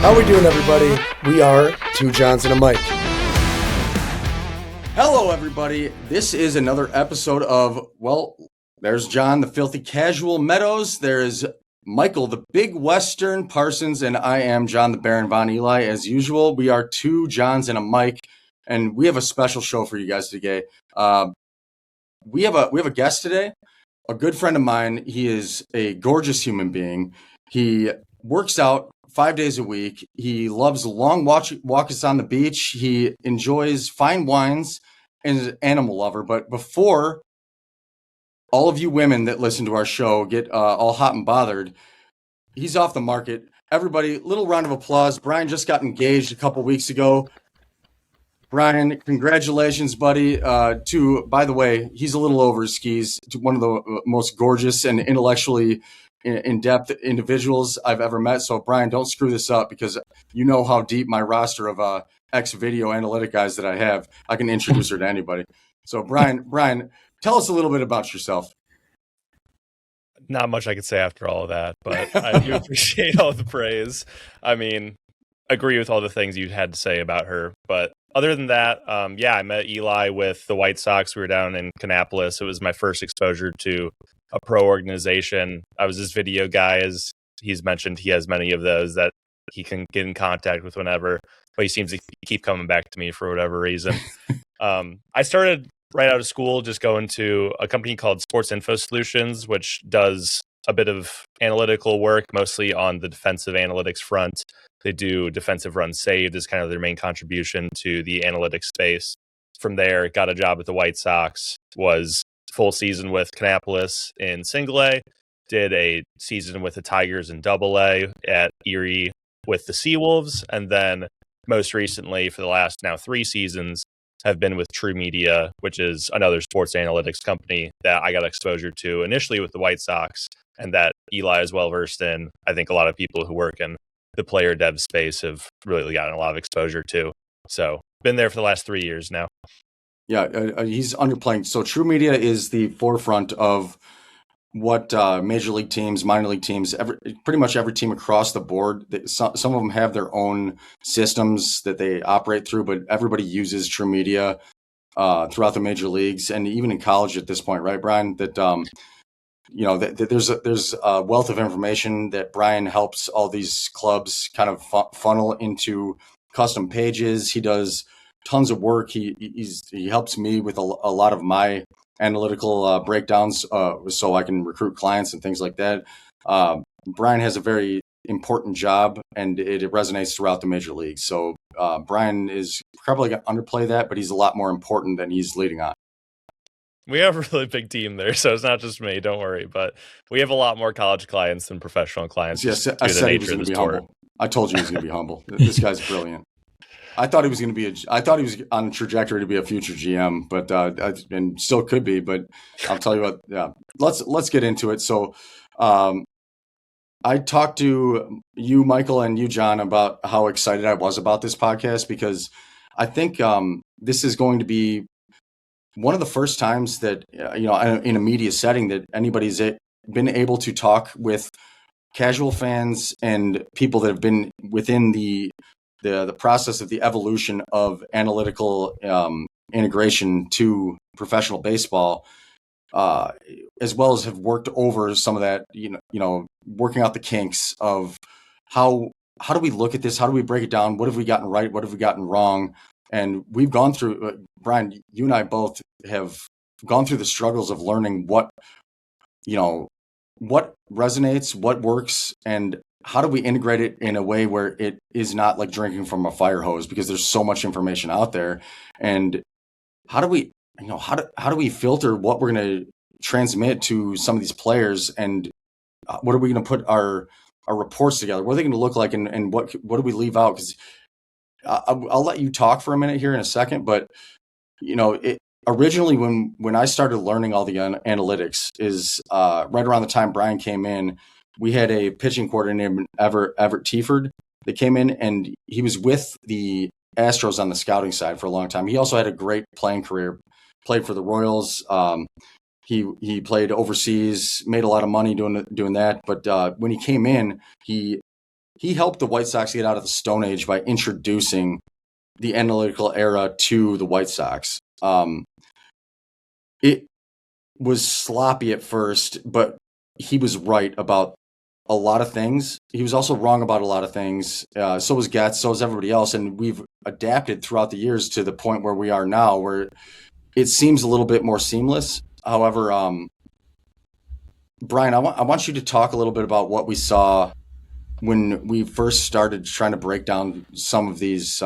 How we doing, everybody? We are Two Johns and a Mike. Hello, everybody. This is another episode of, well, there's John, the filthy casual Meadows. There's Michael, the big Western Parsons, and I am John, the Baron Von Ely. As usual, we are Two Johns and a Mike, and we have a special show for you guys today. We have a guest today, a good friend of mine. He is a gorgeous human being. He works out 5 days a week. He loves long walks on the beach. He enjoys fine wines and is an animal lover. But before all of you women that listen to our show get all hot and bothered, he's off the market. Everybody, little round of applause. Brian just got engaged a couple weeks ago. Brian, congratulations, buddy. By the way, he's a little over his skis, to one of the most gorgeous and intellectually in-depth individuals I've ever met. So, Brian, don't screw this up, because you know how deep my roster of ex-video analytic guys that I have. I can introduce her to anybody. So, Brian, tell us a little bit about yourself. Not much I could say after all of that, but I do appreciate all the praise. I mean, agree with all the things you had to say about her. But other than that, I met Eli with the White Sox. We were down in Kannapolis. It was my first exposure to a pro organization. I was this video guy, as he's mentioned. He has many of those that he can get in contact with whenever, but he seems to keep coming back to me for whatever reason. I started right out of school just going to a company called Sports Info Solutions, which does a bit of analytical work, mostly on the defensive analytics front. They do defensive runs saved as kind of their main contribution to the analytics space. From there, got a job at the White Sox, was full season with Kannapolis in Single A, did a season with the Tigers in Double A at Erie with the Seawolves, and then most recently, for the last now 3 seasons, have been with True Media, which is another sports analytics company that I got exposure to initially with the White Sox, and that Eli is well versed in. I think a lot of people who work in the player dev space have really gotten a lot of exposure to. So been there for the last 3 years now. Yeah, he's underplaying. So True Media is the forefront of what major league teams, minor league teams, pretty much every team across the board. Some of them have their own systems that they operate through, but everybody uses True Media throughout the major leagues and even in college at this point, right, Brian? That there's a wealth of information that Brian helps all these clubs kind of funnel into custom pages. He does tons of work. He helps me with a lot of my analytical breakdowns so I can recruit clients and things like that. Brian has a very important job, and it resonates throughout the major leagues. So Brian is probably going to underplay that, but he's a lot more important than he's leading on. We have a really big team there, so it's not just me, don't worry. But we have a lot more college clients than professional clients. Yes, I said he was going to be humble. I told you he was going to be humble. This guy's brilliant. I thought he was going to be I thought he was on a trajectory to be a future GM, but and still could be. But I'll tell you what. Yeah, let's get into it. So, I talked to you, Michael, and you, John, about how excited I was about this podcast, because I think this is going to be one of the first times that in a media setting that anybody's been able to talk with casual fans and people that have been within the process of the evolution of analytical integration to professional baseball, as well as have worked over some of that, working out the kinks of how do we look at this? How do we break it down? What have we gotten right? What have we gotten wrong? And we've gone through, Brian, you and I both have gone through the struggles of learning what resonates, what works, and how do we integrate it in a way where it is not like drinking from a fire hose, because there's so much information out there. And how do we filter what we're going to transmit to some of these players, and what are we going to put our reports together? What are they going to look like, and what do we leave out? Because I'll let you talk for a minute here in a second, but originally when I started learning all the analytics is right around the time Brian came in. We had a pitching coordinator named Everett Tieford that came in, and he was with the Astros on the scouting side for a long time. He also had a great playing career, played for the Royals. He played overseas, made a lot of money doing that. But when he came in, he he helped the White Sox get out of the Stone Age by introducing the analytical era to the White Sox. It was sloppy at first, but he was right about a lot of things. He was also wrong about a lot of things. So was Getz, so was everybody else. And we've adapted throughout the years to the point where we are now, where it seems a little bit more seamless. However, Brian, I want you to talk a little bit about what we saw when we first started trying to break down some of these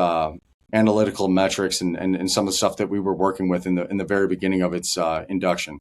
analytical metrics and some of the stuff that we were working with in the very beginning of its induction.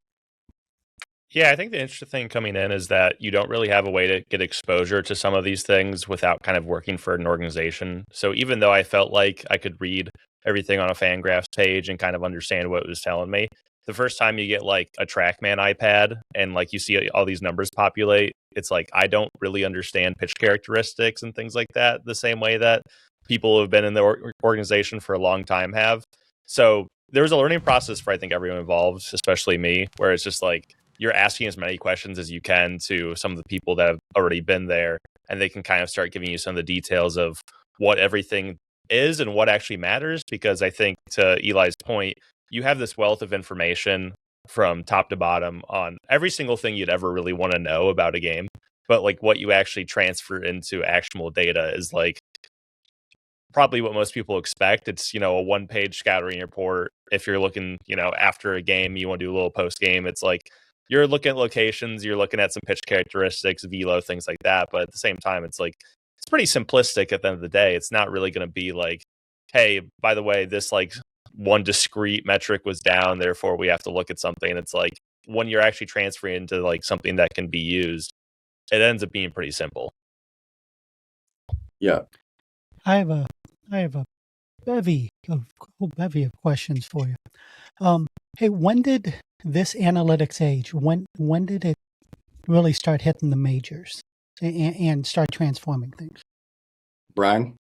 Yeah, I think the interesting thing coming in is that you don't really have a way to get exposure to some of these things without kind of working for an organization. So even though I felt like I could read everything on a Fangraphs page and kind of understand what it was telling me, the first time you get like a TrackMan iPad and like you see all these numbers populate, it's like I don't really understand pitch characteristics and things like that the same way that people who have been in the organization for a long time have. So there was a learning process for I think everyone involved, especially me, where it's just like you're asking as many questions as you can to some of the people that have already been there, and they can kind of start giving you some of the details of what everything is and what actually matters. Because I think to Eli's point, you have this wealth of information from top to bottom on every single thing you'd ever really want to know about a game. But like what you actually transfer into actionable data is like probably what most people expect. It's, a one-page scouting report. If you're looking, after a game, you want to do a little post-game, it's like you're looking at locations, you're looking at some pitch characteristics, velo, things like that. But at the same time, it's like, it's pretty simplistic at the end of the day. It's not really going to be like, hey, by the way, this like one discrete metric was down, therefore we have to look at something. It's like when you're actually transferring into like something that can be used, it ends up being pretty simple. Yeah. I have a bevy of questions for you. Hey, when did this analytics age, when did it really start hitting the majors and start transforming things? Brian?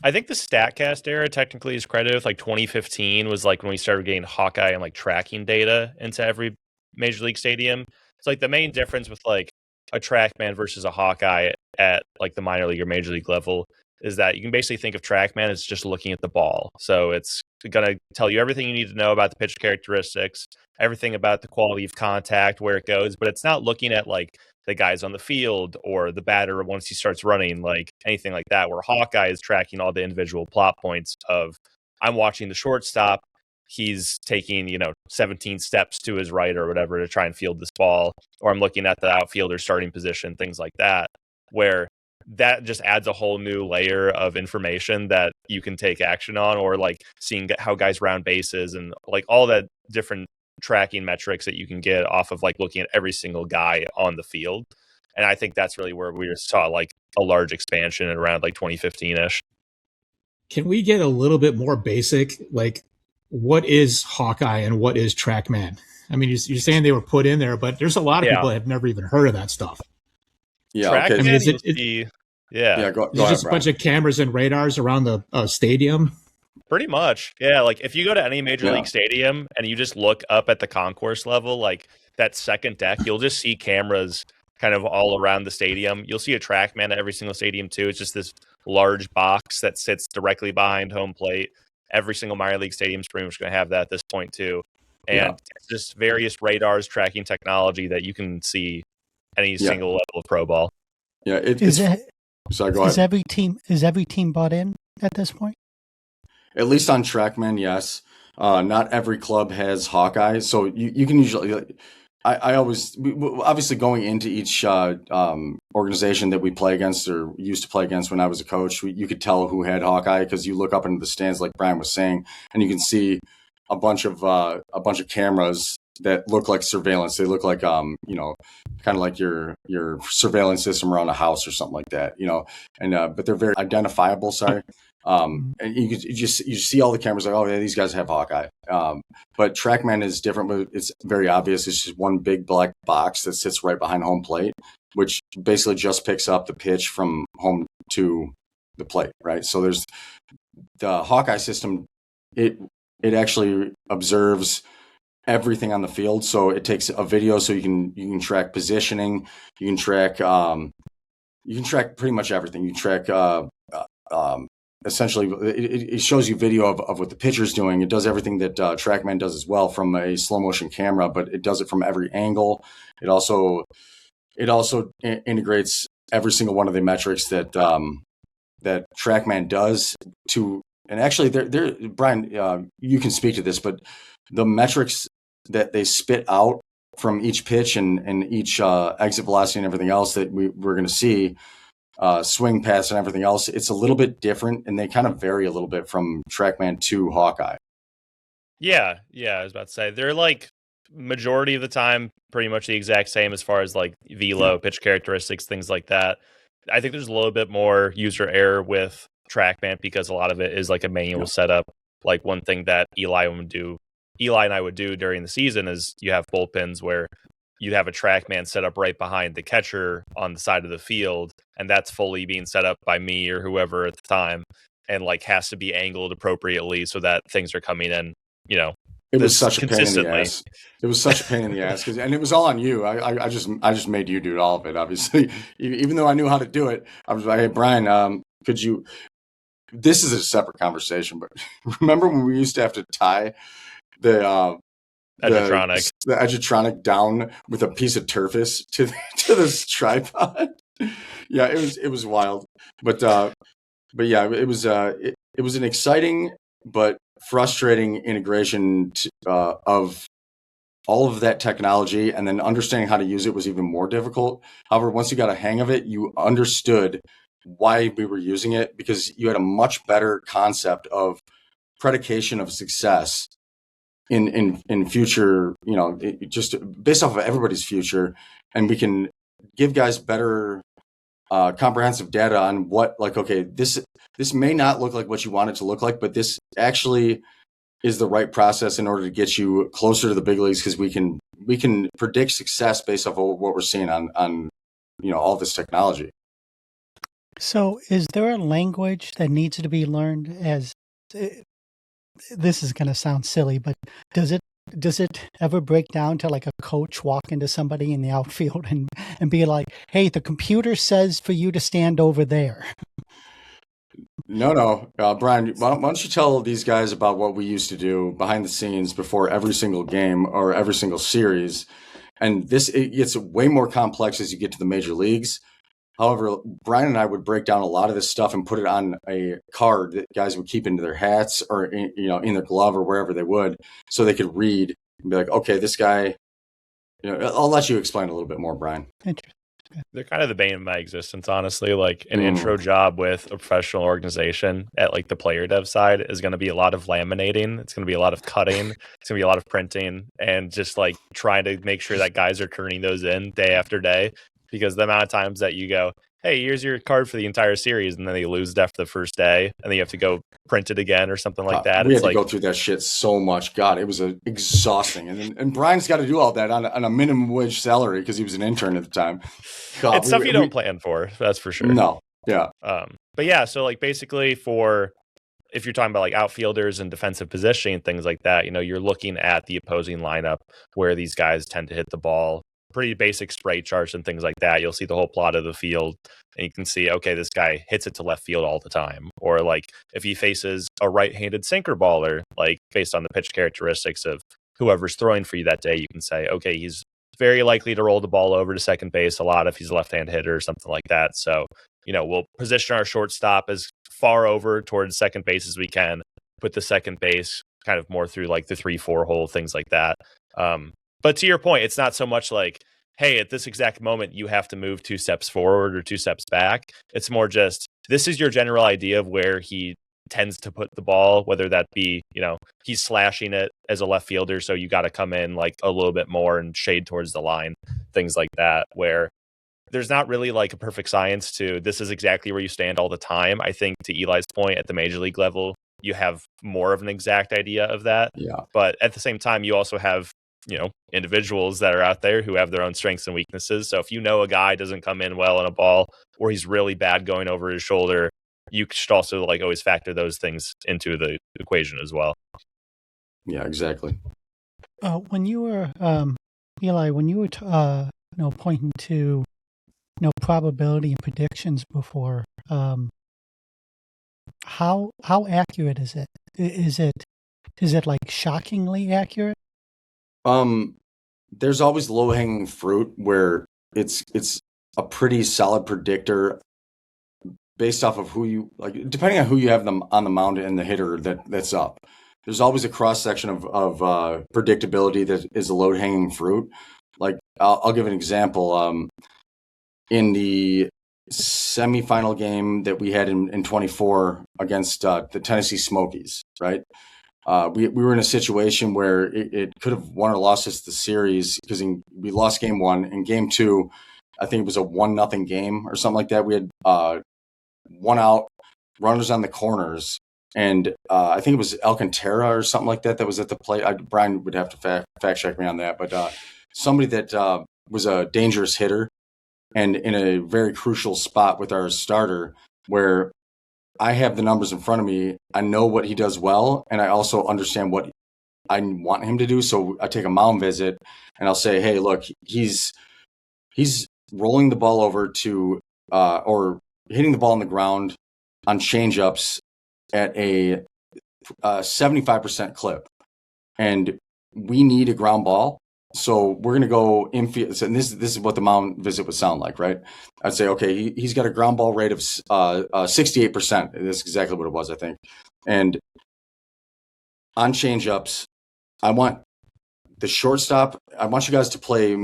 I think the Statcast era technically is credited with like 2015 was like when we started getting Hawk-Eye and like tracking data into every major league stadium. It's like the main difference with like a TrackMan versus a Hawk-Eye at like the minor league or major league level is that you can basically think of TrackMan as just looking at the ball. So it's going to tell you everything you need to know about the pitch characteristics, everything about the quality of contact, where it goes, but it's not looking at like the guys on the field or the batter once he starts running, like anything like that, where Hawk-Eye is tracking all the individual plot points of I'm watching the shortstop. He's taking, 17 steps to his right or whatever to try and field this ball, or I'm looking at the outfielder starting position, things like that, where that just adds a whole new layer of information that you can take action on, or like seeing how guys round bases and like all that different tracking metrics that you can get off of like looking at every single guy on the field. And I think that's really where we saw like a large expansion around like 2015-ish. Can we get a little bit more basic? Like, what is Hawk-Eye and what is TrackMan? I mean, you're saying they were put in there, but there's a lot of people that have never even heard of that stuff. Yeah. TrackMan, Okay. I mean, is it Go is it ahead, just a bunch of cameras and radars around the stadium? Pretty much. Yeah. Like if you go to any major league stadium and you just look up at the concourse level, like that second deck, you'll just see cameras kind of all around the stadium. You'll see a TrackMan at every single stadium too. It's just this large box that sits directly behind home plate. Every single minor league stadium is pretty much going to have that at this point too. And it's just various radars tracking technology that you can see any single level of pro ball. Yeah. Sorry, go ahead. Is every team bought in at this point? At least on TrackMan, yes. Not every club has Hawk-Eye, so you can usually. I always, obviously, going into each organization that we play against or used to play against when I was a coach, you could tell who had Hawk-Eye because you look up into the stands, like Brian was saying, and you can see a bunch of cameras that look like surveillance. They look like kind of like your surveillance system around a house or something like that, and but they're very identifiable. Sorry. And you see all the cameras like, oh yeah, these guys have Hawk-Eye. But TrackMan is different, but it's very obvious. It's just one big black box that sits right behind home plate, which basically just picks up the pitch from home to the plate, right? So there's the Hawk-Eye system. It actually observes everything on the field. So it takes a video, so you can track positioning, you can track you can track pretty much everything. You track essentially it shows you video of what the pitcher's doing. It does everything that TrackMan does as well from a slow motion camera, but it does it from every angle. It also integrates every single one of the metrics that that TrackMan does to. And actually, there, Brian, you can speak to this, but the metrics that they spit out from each pitch and each exit velocity and everything else that we're going to see, swing pass and everything else, it's a little bit different, and they kind of vary a little bit from TrackMan to Hawk-Eye. Yeah, I was about to say they're like majority of the time pretty much the exact same as far as like velo, pitch characteristics, things like that. I think there's a little bit more user error with TrackMan because a lot of it is like a manual setup. Like one thing that Eli and I would do during the season is you have bullpens where you have a TrackMan set up right behind the catcher on the side of the field, and that's fully being set up by me or whoever at the time, and like has to be angled appropriately so that things are coming in, It was such a pain in the ass. It was such a pain in the ass, and it was all on you. I just made you do all of it. Obviously, even though I knew how to do it, I was like, "Hey, Brian, could you?" This is a separate conversation, but remember when we used to have to tie the Edgertronic down with a piece of turfus to this tripod? Yeah, it was wild, but yeah, it was an exciting but frustrating integration of all of that technology, and then understanding how to use it was even more difficult. However, once you got a hang of it, you understood why we were using it, because you had a much better concept of predication of success in future, just based off of everybody's future, and we can give guys better comprehensive data on what, like, okay, this may not look like what you want it to look like, but this actually is the right process in order to get you closer to the big leagues, because we can predict success based off of what we're seeing on all this technology. So is there a language that needs to be learned? As this is going to sound silly, but does it ever break down to like a coach walk into somebody in the outfield and be like, hey, the computer says for you to stand over there? No. Brian, why don't you tell these guys about what we used to do behind the scenes before every single game or every single series? And it gets way more complex as you get to the major leagues. However, Brian and I would break down a lot of this stuff and put it on a card that guys would keep into their hats or in their glove or wherever they would, so they could read and be like, okay, this guy. I'll let you explain a little bit more, Brian. Interesting. They're kind of the bane of my existence, honestly. Like an intro job with a professional organization at like the player dev side is going to be a lot of laminating. It's going to be a lot of cutting. It's going to be a lot of printing, and just like trying to make sure that guys are turning those in day after day. Because the amount of times that you go, hey, here's your card for the entire series, and then they lose it after the first day, and then you have to go print it again or something like that. We had to go through that shit so much. God, it was exhausting. And Brian's got to do all that on a minimum wage salary because he was an intern at the time. God, it's stuff you don't plan for, that's for sure. No, yeah. But yeah, so like basically if you're talking about like outfielders and defensive positioning and things like that, you're looking at the opposing lineup where these guys tend to hit the ball. Pretty basic spray charts and things like that. You'll see the whole plot of the field, and you can see, okay, this guy hits it to left field all the time. Or like if he faces a right-handed sinker baller, like based on the pitch characteristics of whoever's throwing for you that day, you can say, okay, he's very likely to roll the ball over to second base a lot if he's a left-hand hitter or something like that. So, we'll position our shortstop as far over towards second base as we can, put the second base kind of more through like the 3-4 hole, things like that. But to your point, it's not so much like, hey, at this exact moment, you have to move 2 steps forward or 2 steps back. It's more just, this is your general idea of where he tends to put the ball, whether that be, he's slashing it as a left fielder, so you got to come in like a little bit more and shade towards the line, things like that, where there's not really like a perfect science to this is exactly where you stand all the time. I think to Eli's point, at the major league level, you have more of an exact idea of that. Yeah. But at the same time, you also have individuals that are out there who have their own strengths and weaknesses. So if a guy doesn't come in well on a ball, or he's really bad going over his shoulder, you should also like always factor those things into the equation as well. Yeah, exactly. When you were Eli, when you were pointing to probability and predictions before. How accurate is it? Is it like shockingly accurate? There's always low-hanging fruit where it's a pretty solid predictor based off of who you like, depending on who you have them on the mound and the hitter that's up. There's always a cross section of predictability that is a low-hanging fruit. Like I'll give an example. In the semifinal game that we had in 24 against the Tennessee Smokies, right? We were in a situation where it could have won or lost us the series because we lost game one. In game two, I think it was a 1-0 game or something like that. We had one out, runners on the corners, and I think it was Alcantara or something like that was at the plate. Brian would have to fact check me on that, but somebody that was a dangerous hitter and in a very crucial spot with our starter where I have the numbers in front of me. I know what he does well, and I also understand what I want him to do. So I take a mound visit, and I'll say, "Hey, look, he's rolling the ball over to or hitting the ball on the ground on changeups at a 75% clip, and we need a ground ball. So we're going to go infield." And this is what the mound visit would sound like, right? I'd say, okay, he's got a ground ball rate of 68%. That's exactly what it was, I think. And on changeups, I want the shortstop. I want you guys to play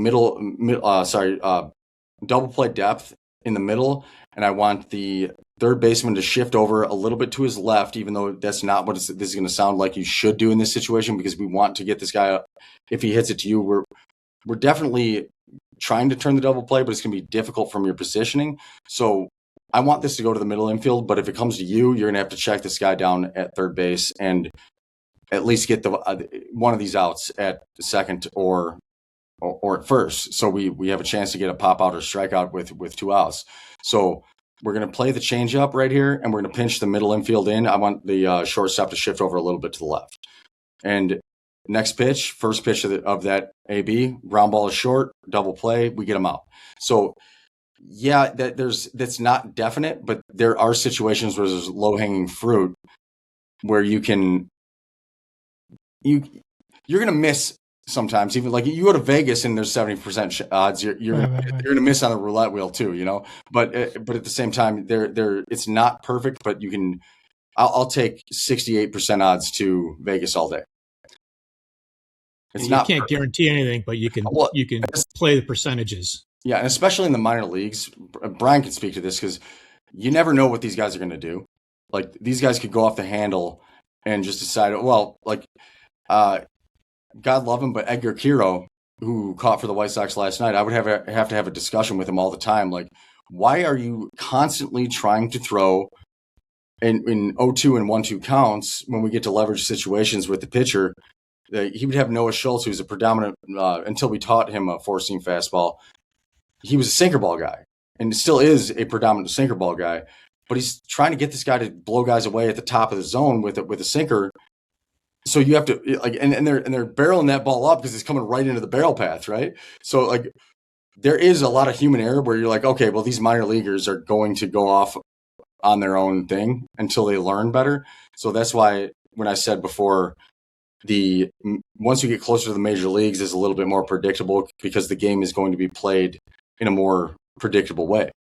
double play depth in the middle, and I want the third baseman to shift over a little bit to his left, even though that's not what this is going to sound like you should do in this situation, because we want to get this guy up. If he hits it to you, we're definitely trying to turn the double play, but it's going to be difficult from your positioning. So I want this to go to the middle infield, but if it comes to you, you're going to have to check this guy down at third base and at least get the one of these outs at second or at first. So we have a chance to get a pop out or strikeout with 2 outs. So we're going to play the changeup right here, and we're going to pinch the middle infield in. I want the shortstop to shift over a little bit to the left. And next pitch, first pitch of that AB, ground ball is short, double play, we get them out. So yeah, that's not definite, but there are situations where there's low-hanging fruit where you're going to miss sometimes. Even like you go to Vegas and there's 70% odds, you're going to miss on the roulette wheel too, you know. But at the same time, it's not perfect, but you can. I'll take 68% odds to Vegas all day. You can't guarantee anything, but you can play the percentages. Yeah, and especially in the minor leagues, Brian can speak to this because you never know what these guys are going to do. Like these guys could go off the handle and just decide, well, like God love him, but Edgar Quiro, who caught for the White Sox last night, I would have to have a discussion with him all the time. Like, why are you constantly trying to throw in 0-2 and 1-2 counts when we get to leverage situations with the pitcher? He would have Noah Schultz, who's a predominant, until we taught him a four-seam fastball, he was a sinker ball guy and still is a predominant sinker ball guy, but he's trying to get this guy to blow guys away at the top of the zone with a sinker. So you have to like, and they're barreling that ball up because it's coming right into the barrel path, right? So like, there is a lot of human error where you're like, okay, well, these minor leaguers are going to go off on their own thing until they learn better. So that's why when I said before, once you get closer to the major leagues, is a little bit more predictable because the game is going to be played in a more predictable way.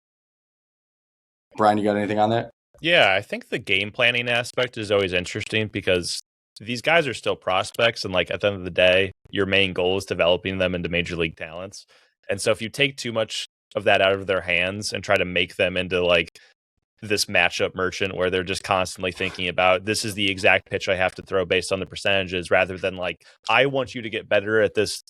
Brian, you got anything on that? Yeah, I think the game planning aspect is always interesting because these guys are still prospects, and like at the end of the day, your main goal is developing them into major league talents. And so if you take too much of that out of their hands and try to make them into like this matchup merchant where they're just constantly thinking about this is the exact pitch I have to throw based on the percentages, rather than like, I want you to get better at this,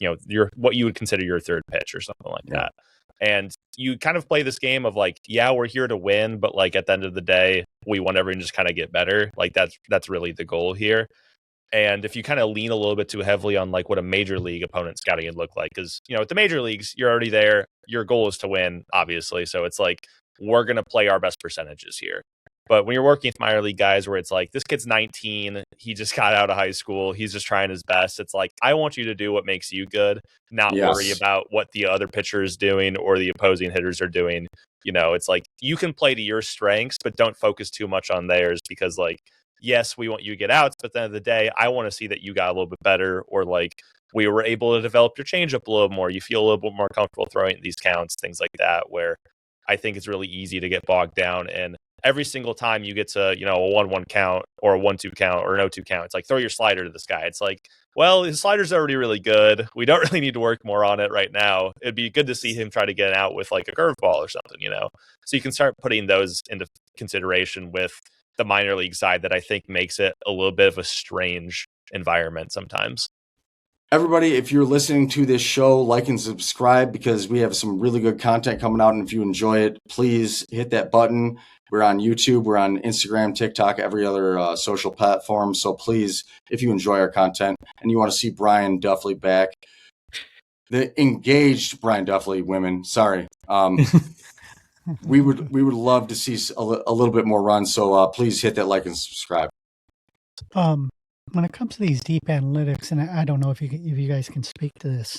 what you would consider your third pitch or something like that. And you kind of play this game of like, yeah, we're here to win, but like at the end of the day, we want everyone to just kind of get better. Like that's really the goal here. And if you kind of lean a little bit too heavily on like what a major league opponent scouting would look like, because at the major leagues, you're already there. Your goal is to win, obviously. So it's like, we're going to play our best percentages here. But when you're working with minor league guys where it's like, this kid's 19, he just got out of high school, he's just trying his best. It's like, I want you to do what makes you good, not worry about what the other pitcher is doing or the opposing hitters are doing. It's like, you can play to your strengths, but don't focus too much on theirs, because like, yes, we want you to get outs, but at the end of the day, I want to see that you got a little bit better, or like we were able to develop your changeup a little more. You feel a little bit more comfortable throwing these counts, things like that, where I think it's really easy to get bogged down. And every single time you get to, a 1-1 count or a 1-2 count or an 0-2 count, it's like, throw your slider to this guy. It's like, well, his slider's already really good. We don't really need to work more on it right now. It'd be good to see him try to get out with like a curveball or something, So you can start putting those into consideration with the minor league side, that I think makes it a little bit of a strange environment sometimes. Everybody, if you're listening to this show, like and subscribe, because we have some really good content coming out. And if you enjoy it, please hit that button. We're on YouTube, we're on Instagram, TikTok, every other social platform. So please, if you enjoy our content and you want to see Brian Duffley back, the engaged Brian Duffley women, sorry. We would love to see a little bit more run. So please hit that like and subscribe. When it comes to these deep analytics, and I don't know if you guys can speak to this,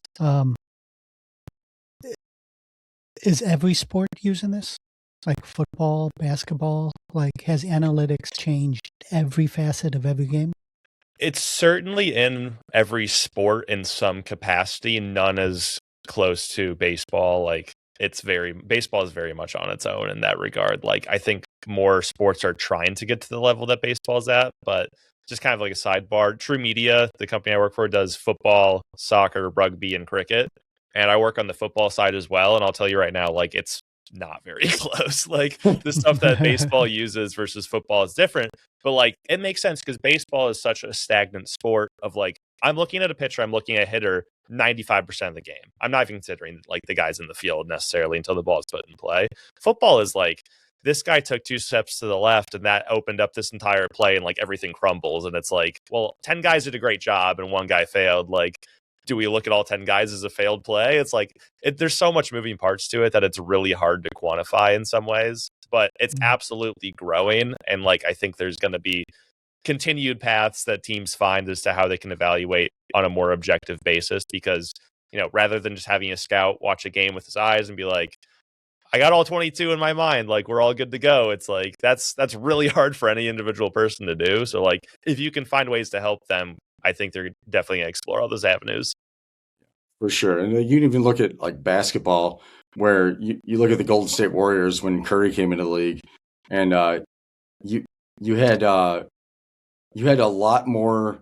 is every sport using this? Like football, basketball? Like, has analytics changed every facet of every game? It's certainly in every sport in some capacity. None as close to baseball. Like, baseball is very much on its own in that regard. Like, I think more sports are trying to get to the level that baseball's at, but just kind of like a sidebar, True Media, the company I work for, does football, soccer, rugby, and cricket. And I work on the football side as well. And I'll tell you right now, like, it's not very close. Like, the stuff that baseball uses versus football is different. But like, it makes sense, because baseball is such a stagnant sport of like, I'm looking at a pitcher, I'm looking at a hitter 95% of the game. I'm not even considering like the guys in the field necessarily until the ball is put in play. Football is like, this guy took 2 steps to the left and that opened up this entire play, and like everything crumbles. And it's like, well, 10 guys did a great job and 1 guy failed. Like, do we look at all 10 guys as a failed play? It's like, there's so much moving parts to it that it's really hard to quantify in some ways, but it's absolutely growing. And like, I think there's going to be continued paths that teams find as to how they can evaluate on a more objective basis, because, rather than just having a scout watch a game with his eyes and be like, I got all 22 in my mind, like, we're all good to go. It's like, that's really hard for any individual person to do. So like, if you can find ways to help them, I think they're definitely going to explore all those avenues. For sure. And you can even look at like basketball, where you look at the Golden State Warriors when Curry came into the league, and you had a lot more.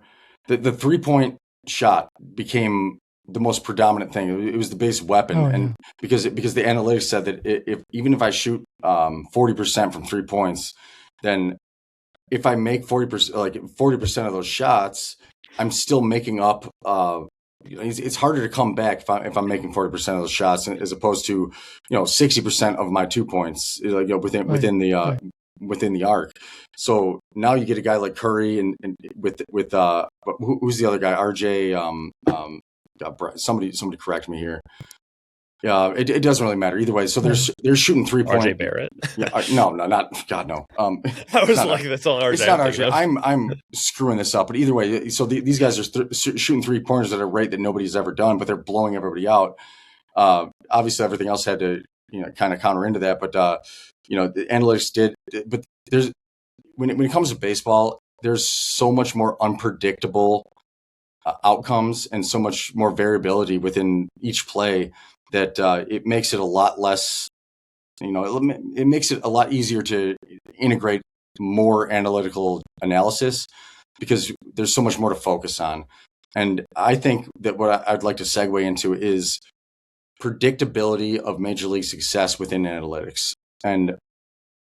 The 3-point shot became the most predominant thing. It was the base weapon, and because the analytics said that even if I shoot 40% from 3 points, then if I make 40% of those shots, I'm still making up. It's harder to come back if I'm making 40% of those shots, as opposed to 60% of my 2 points, within the arc. So now you get a guy like Curry, and with who's the other guy? RJ. Somebody correct me here. Yeah, it doesn't really matter either way. So they're shooting 3-point. RJ Barrett. No, not God, no. I was like, that's all RJ. It's not RJ. I'm screwing this up, but either way, so these guys are shooting 3-pointers at a rate that nobody's ever done, but they're blowing everybody out. Obviously, everything else had to kind of counter into that, but the analytics did. But there's when it comes to baseball, there's so much more unpredictable outcomes and so much more variability within each play that it makes it a lot less, it makes it a lot easier to integrate more analytical analysis, because there's so much more to focus on. And I think that what I'd like to segue into is predictability of major league success within analytics. And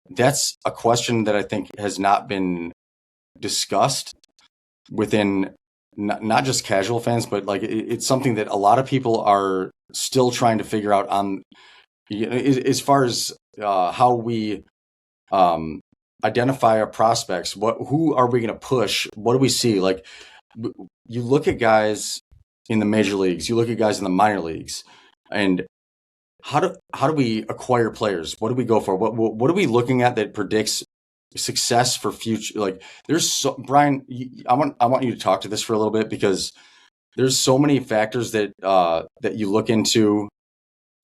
that's a question that I think has not been discussed within not just casual fans, but like it's something that a lot of people are still trying to figure out on, as far as how we identify our prospects. Who are we going to push? What do we see? Like, you look at guys in the major leagues, you look at guys in the minor leagues, and how do we acquire players? What do we go for? What are we looking at that predicts success for future, like there's so, Brian, I want you to talk to this for a little bit, because there's so many factors that that you look into,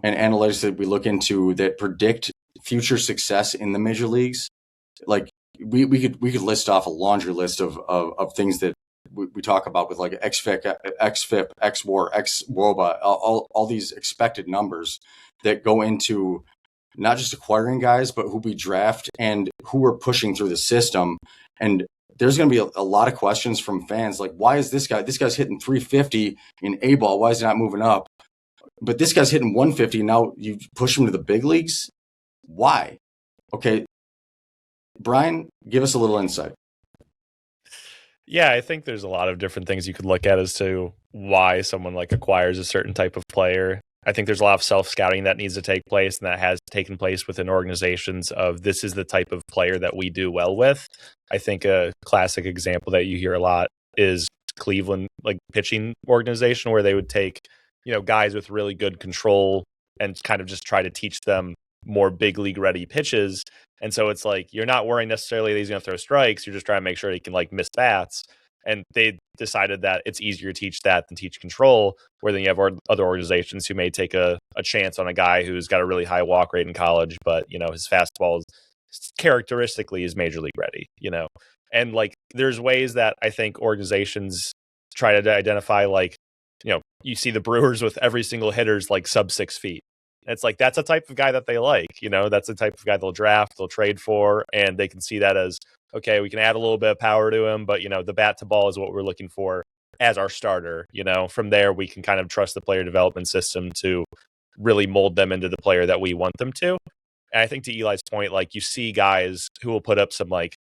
and analytics that we look into, that predict future success in the major leagues. Like we could list off a laundry list of things that we talk about with like XFIP, XWAR, XWOBA, all these expected numbers that go into not just acquiring guys, but who we draft and who we're pushing through the system. And there's going to be a lot of questions from fans, like, why is this guy's hitting 350 in A ball? Why is he not moving up? But this guy's hitting 150. Now you push him to the big leagues. Why? Okay. Brian, give us a little insight. Yeah, I think there's a lot of different things you could look at as to why someone like acquires a certain type of player. I think there's a lot of self-scouting that needs to take place, and that has taken place within organizations of, this is the type of player that we do well with. I think a classic example that you hear a lot is Cleveland, like pitching organization, where they would take, guys with really good control and kind of just try to teach them more big league ready pitches. And so it's like, you're not worrying necessarily that he's going to throw strikes. You're just trying to make sure he can like miss bats. And they decided that it's easier to teach that than teach control, where then you have other organizations who may take a chance on a guy who's got a really high walk rate in college, but, his fastball characteristically is major league ready, And like, there's ways that I think organizations try to identify, like, you see the Brewers with every single hitter's like sub 6 feet. It's like, that's a type of guy that they like, that's the type of guy they'll draft, they'll trade for, and they can see that as, okay, we can add a little bit of power to him, but, the bat to ball is what we're looking for as our starter. From there, we can kind of trust the player development system to really mold them into the player that we want them to. And I think to Eli's point, like, you see guys who will put up some like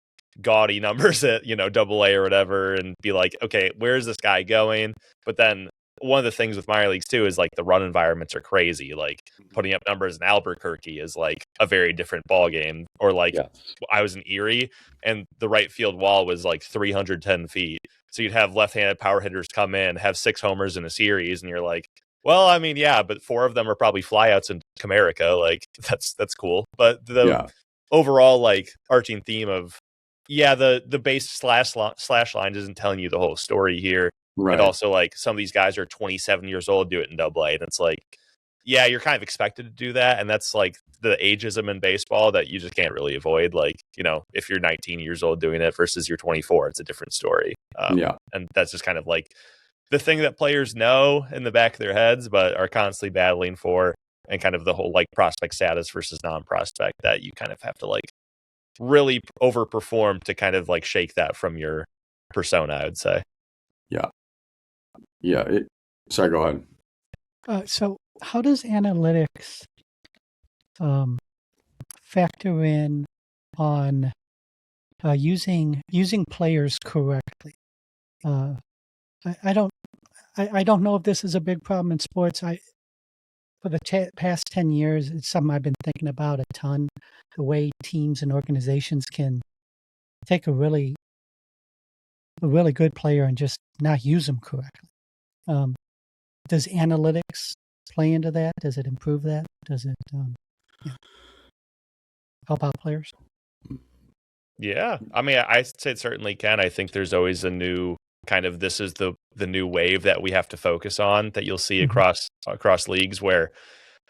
gaudy numbers at, double A or whatever, and be like, okay, where's this guy going? But then one of the things with minor leagues too is like the run environments are crazy. Like putting up numbers in Albuquerque is like a very different ball game. Or like, I was in Erie and the right field wall was like 310 feet. So you'd have left-handed power hitters come in, have 6 homers in a series, and you're like, well, I mean, yeah, but 4 of them are probably flyouts in Comerica. Like that's cool. But the overall like arching theme of, the base slash line isn't telling you the whole story here. Right. And also, like, some of these guys are 27 years old, do it in Double A, and it's like, you're kind of expected to do that, and that's like the ageism in baseball that you just can't really avoid. Like, if you're 19 years old doing it versus you're 24, it's a different story. And that's just kind of like the thing that players know in the back of their heads, but are constantly battling for, and kind of the whole like prospect status versus non-prospect that you kind of have to like really overperform to kind of like shake that from your persona, I would say. Sorry, go ahead. So how does analytics factor in on using players correctly? I don't know if this is a big problem in sports. For the past 10 years, it's something I've been thinking about a ton. The way teams and organizations can take a really good player and just not use them correctly. Does analytics play into that? Does it improve that? Does it help out players? Yeah, I mean, I say it certainly can. I think there's always a new kind of, this is the new wave that we have to focus on, that you'll see across leagues, where,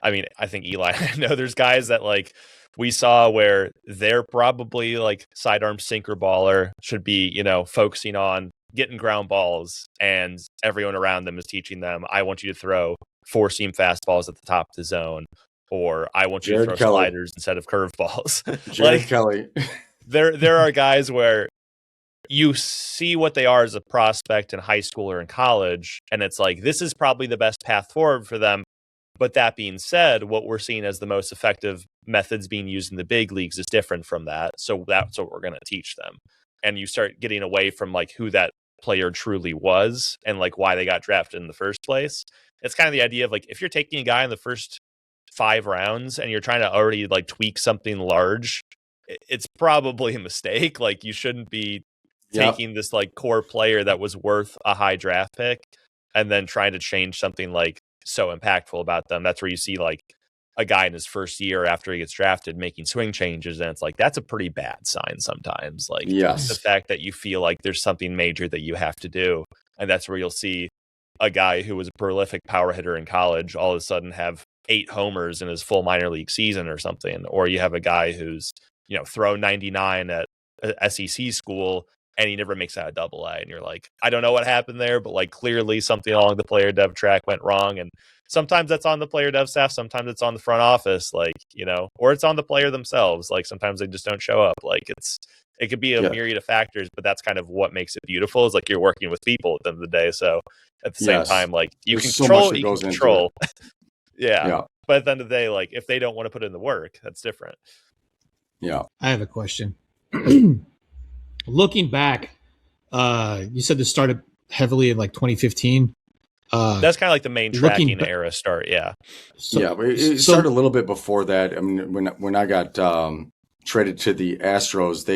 I mean, I think Eli, I know there's guys that like we saw where they're probably like sidearm sinker baller, should be, focusing on getting ground balls, and everyone around them is teaching them, I want you to throw 4-seam fastballs at the top of the zone, or I want you to throw sliders instead of curveballs. Jared Kelly. There are guys where you see what they are as a prospect in high school or in college, and it's like, this is probably the best path forward for them. But that being said, what we're seeing as the most effective methods being used in the big leagues is different from that. So that's what we're going to teach them. And you start getting away from like who that player truly was and like why they got drafted in the first place. It's kind of the idea of like, if you're taking a guy in the first 5 rounds and you're trying to already like tweak something large, it's probably a mistake. Like, you shouldn't be taking this like core player that was worth a high draft pick and then trying to change something like so impactful about them. That's where you see like a guy in his first year after he gets drafted making swing changes, and it's like that's a pretty bad sign sometimes. Like Yes. the fact that you feel like there's something major that you have to do, and that's where you'll see a guy who was a prolific power hitter in college all of a sudden have 8 homers in his full minor league season or something, or you have a guy who's throw 99 at a SEC school and he never makes out a double A, and you're like, I don't know what happened there, but like clearly something along the player dev track went wrong. And sometimes that's on the player dev staff, sometimes it's on the front office, like, or it's on the player themselves. Like sometimes they just don't show up. Like it could be a myriad of factors, but that's kind of what makes it beautiful, is like you're working with people at the end of the day. So at the same time, like you There's can so much control, that you goes can into control. Yeah. But at the end of the day, like if they don't want to put in the work, that's different. Yeah. I have a question. Looking back, you said this started heavily in like 2015. That's kind of like the main tracking era start. Yeah. It started a little bit before that. I mean, when I got traded to the Astros,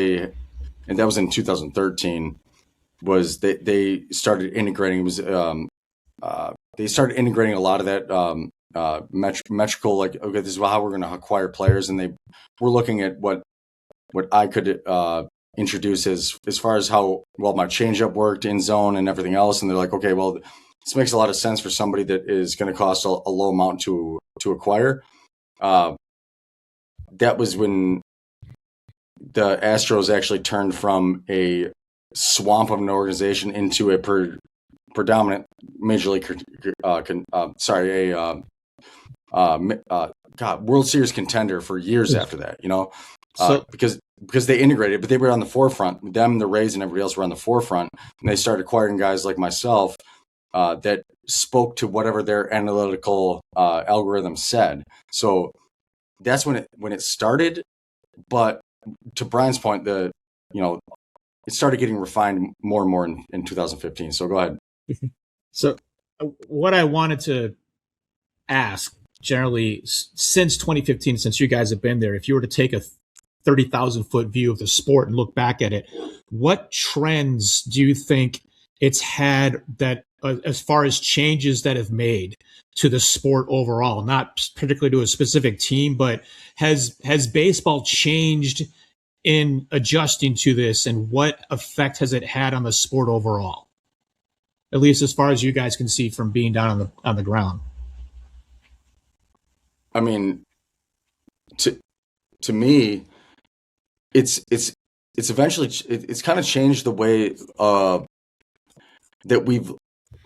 and that was in 2013, was they started integrating. They started integrating a lot of that metrical, like, okay, this is how we're going to acquire players, and they were looking at what I could introduce as far as how well my changeup worked in zone and everything else, and they're like, okay, well, this makes a lot of sense for somebody that is going to cost a low amount to acquire. That was when the Astros actually turned from a swamp of an organization into a predominant major league, World Series contender for years after that. Because they integrated, but they were on the forefront. Them, the Rays, and everybody else were on the forefront, and they started acquiring guys like myself that spoke to whatever their analytical algorithm said. So that's when it started. But to Brian's point, it started getting refined more and more in 2015. So go ahead. So what I wanted to ask, generally, since 2015, since you guys have been there, if you were to take a 30,000 foot view of the sport and look back at it, what trends do you think it's had that, as far as changes that have made to the sport overall, not particularly to a specific team, but has baseball changed in adjusting to this, and what effect has it had on the sport overall? At least as far as you guys can see from being down on the ground. I mean, to me, it's eventually it's kind of changed the way that we've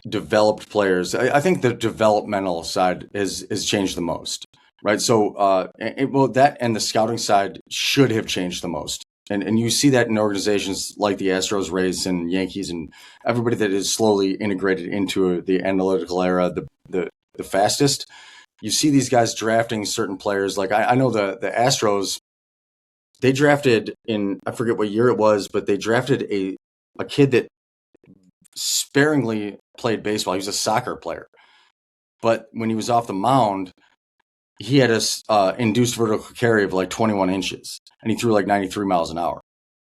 developed players. I think the developmental side has changed the most, right? So that and the scouting side should have changed the most. And you see that in organizations like the Astros, Rays, and Yankees, and everybody that is slowly integrated into the analytical era the fastest. You see these guys drafting certain players. Like I know the Astros, they drafted in, I forget what year it was, but they drafted a kid that sparingly played baseball. He was a soccer player. But when he was off the mound, he had a induced vertical carry of like 21 inches, and he threw like 93 miles an hour.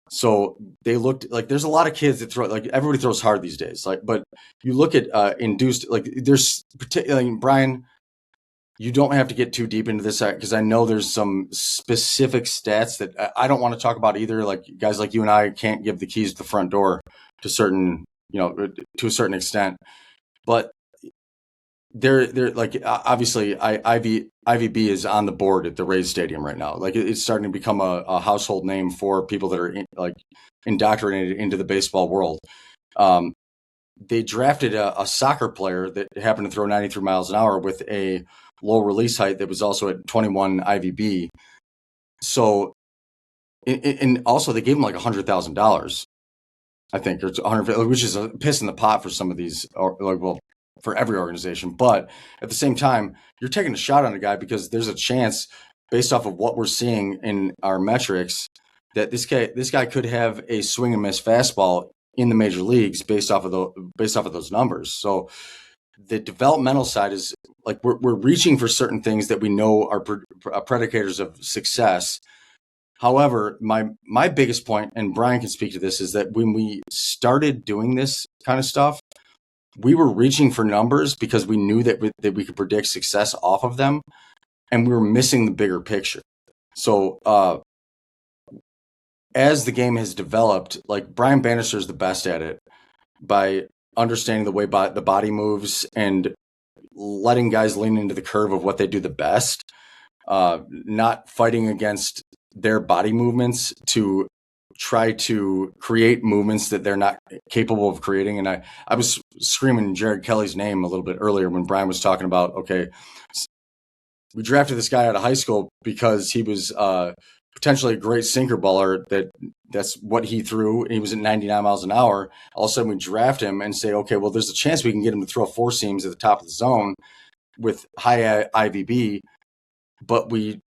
So they looked like, there's a lot of kids that throw, like, everybody throws hard these days. Like, but you look at induced, like, there's particularly, Brian, you don't have to get too deep into this because I know there's some specific stats that I don't want to talk about either. Like, guys like you and I can't give the keys to the front door to a certain extent, but they're like, obviously IVB is on the board at the Rays Stadium right now. Like, it's starting to become a household name for people that are indoctrinated into the baseball world. They drafted a soccer player that happened to throw 93 miles an hour with a low release height that was also at 21 IVB. So, and also they gave him like $100,000, I think, or 100, which is a piss in the pot for some of these, for every organization. But at the same time, you're taking a shot on a guy because there's a chance, based off of what we're seeing in our metrics, that this guy could have a swing and miss fastball in the major leagues based off of those numbers. So the developmental side is like, we're reaching for certain things that we know are predicators of success. However, my biggest point, and Brian can speak to this, is that when we started doing this kind of stuff, we were reaching for numbers because we knew that we could predict success off of them. and we were missing the bigger picture. So as the game has developed, like Brian Bannister is the best at it by understanding the way the body moves and letting guys lean into the curve of what they do the best, not fighting against their body movements to try to create movements that they're not capable of creating. And I was screaming Jared Kelly's name a little bit earlier when Brian was talking about, okay, we drafted this guy out of high school because he was potentially a great sinker baller. That's what he threw. He was at 99 miles an hour. All of a sudden we draft him and say, okay, well, there's a chance we can get him to throw four seams at the top of the zone with high IVB. But we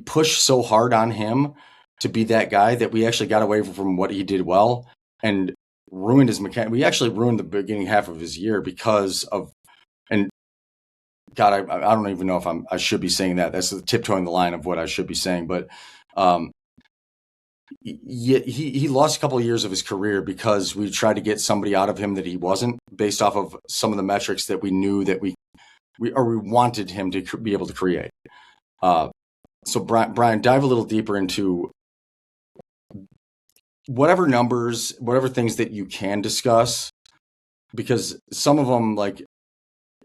push so hard on him to be that guy that we actually got away from what he did well and ruined his mechanic. We actually ruined the beginning half of his year because of, and God, I don't even know if I should be saying that. That's tiptoeing the line of what I should be saying. But he lost a couple of years of his career because we tried to get somebody out of him that he wasn't, based off of some of the metrics that we knew that we wanted him to be able to create. So Brian, dive a little deeper into whatever numbers, whatever things that you can discuss, because some of them, like,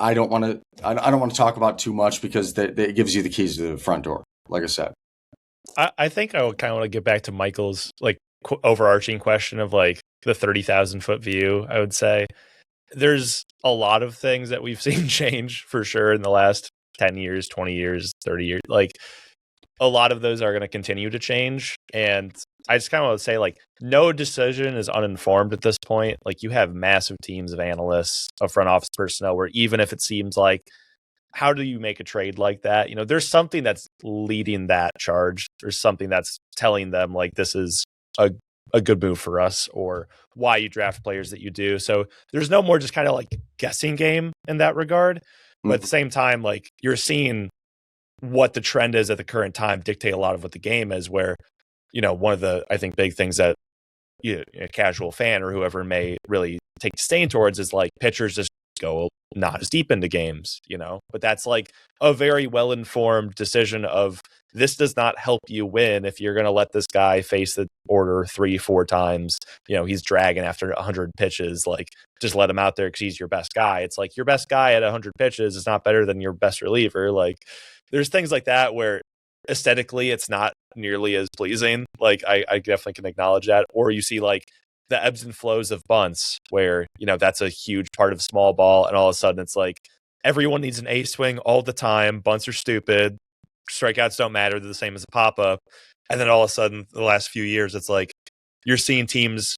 I don't want to talk about too much because that gives you the keys to the front door, like I said. I think I would kind of want to get back to Michael's like overarching question of like the 30,000 foot view. I would say there's a lot of things that we've seen change for sure in the last 10 years, 20 years, 30 years. Like a lot of those are going to continue to change. And I just kind of want to say, like, no decision is uninformed at this point. Like, you have massive teams of analysts, of front office personnel, where even if it seems like, how do you make a trade like that? You know, there's something that's leading that charge. There's something that's telling them, like, this is a good move for us, or why you draft players that you do. So there's no more just kind of like guessing game in that regard. But at the same time, like, you're seeing what the trend is at the current time dictate a lot of what the game is, where, you know, one of the, I think, big things that a casual fan or whoever may really take disdain towards is like pitchers just go not as deep into games, you know, but that's like a very well-informed decision of this does not help you win if you're going to let this guy face the order 3-4 times. You know, he's dragging after 100 pitches, like just let him out there because he's your best guy. It's like your best guy at 100 pitches is not better than your best reliever. Like there's things like that where aesthetically it's not nearly as pleasing. Like I definitely can acknowledge that. Or you see like the ebbs and flows of bunts where, you know, that's a huge part of small ball. And all of a sudden it's like everyone needs an A swing all the time. Bunts are stupid. Strikeouts don't matter. They're the same as a pop-up. And then all of a sudden the last few years, it's like you're seeing teams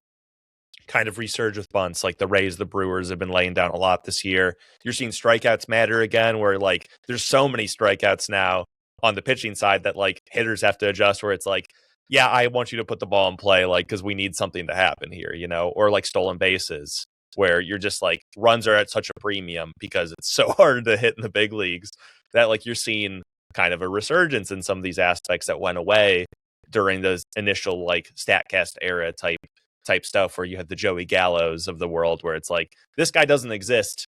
kind of resurge with bunts. Like the Rays, the Brewers have been laying down a lot this year. You're seeing strikeouts matter again, where like there's so many strikeouts now on the pitching side that like hitters have to adjust, where it's like, yeah, I want you to put the ball in play, like, because we need something to happen here, you know, or like stolen bases, where you're just like runs are at such a premium because it's so hard to hit in the big leagues that like you're seeing kind of a resurgence in some of these aspects that went away during the initial like Statcast era type stuff, where you had the Joey Gallos of the world, where it's like this guy doesn't exist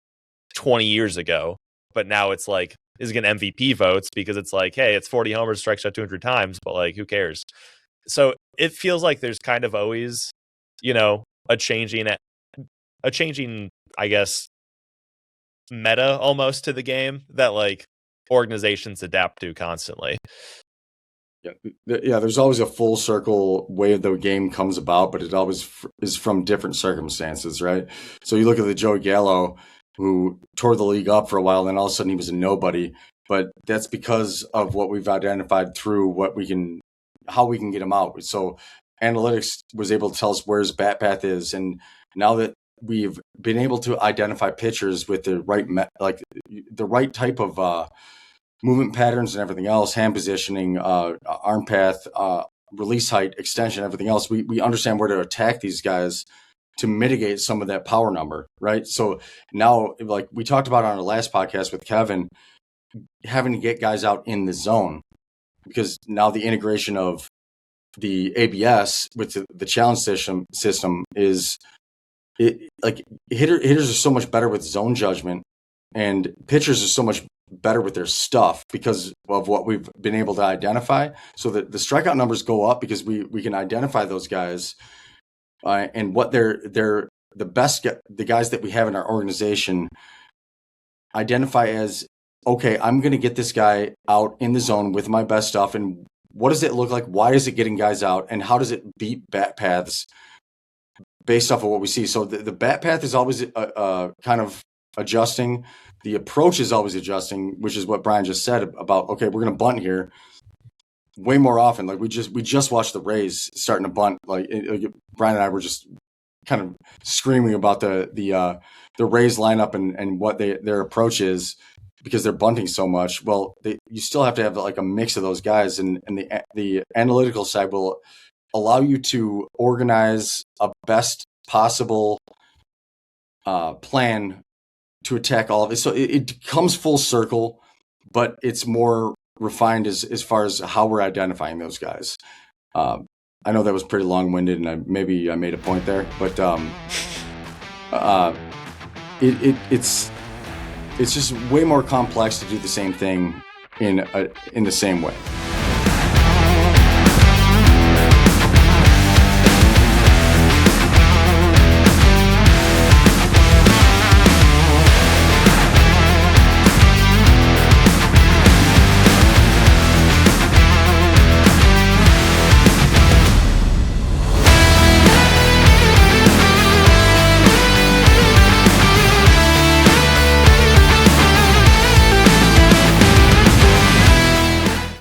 20 years ago, but now it's like is getting MVP votes because it's like, hey, it's 40 homers, strikes out 200 times, but like who cares? So it feels like there's kind of always, you know, a changing, I guess, meta almost to the game that like organizations adapt to constantly. Yeah, there's always a full circle way the game comes about, but it always is from different circumstances, right? So you look at the Joey Gallo, who tore the league up for a while, and all of a sudden he was a nobody. But that's because of what we've identified through how we can get him out. So analytics was able to tell us where his bat path is, and now that we've been able to identify pitchers with the right type of movement patterns and everything else, hand positioning, arm path, release height, extension, everything else, we understand where to attack these guys to mitigate some of that power number, right? So now, like we talked about on our last podcast with Kevin, having to get guys out in the zone, because now the integration of the ABS with the challenge system is like hitters are so much better with zone judgment, and pitchers are so much better with their stuff because of what we've been able to identify. So that the strikeout numbers go up because we can identify those guys and what they're the best, the guys that we have in our organization identify as, okay, I'm going to get this guy out in the zone with my best stuff. And what does it look like? Why is it getting guys out? And how does it beat bat paths based off of what we see? So the bat path is always kind of adjusting. The approach is always adjusting, which is what Brian just said about, okay, we're going to bunt here way more often. Like we just watched the Rays starting to bunt. Like Brian and I were just kind of screaming about the Rays lineup and what their approach is because they're bunting so much. Well, you still have to have like a mix of those guys, and the analytical side will allow you to organize a best possible plan to attack all of it. So it comes full circle, but it's more refined as far as how we're identifying those guys. I know that was pretty long-winded, and maybe I made a point there, but it's just way more complex to do the same thing in the same way.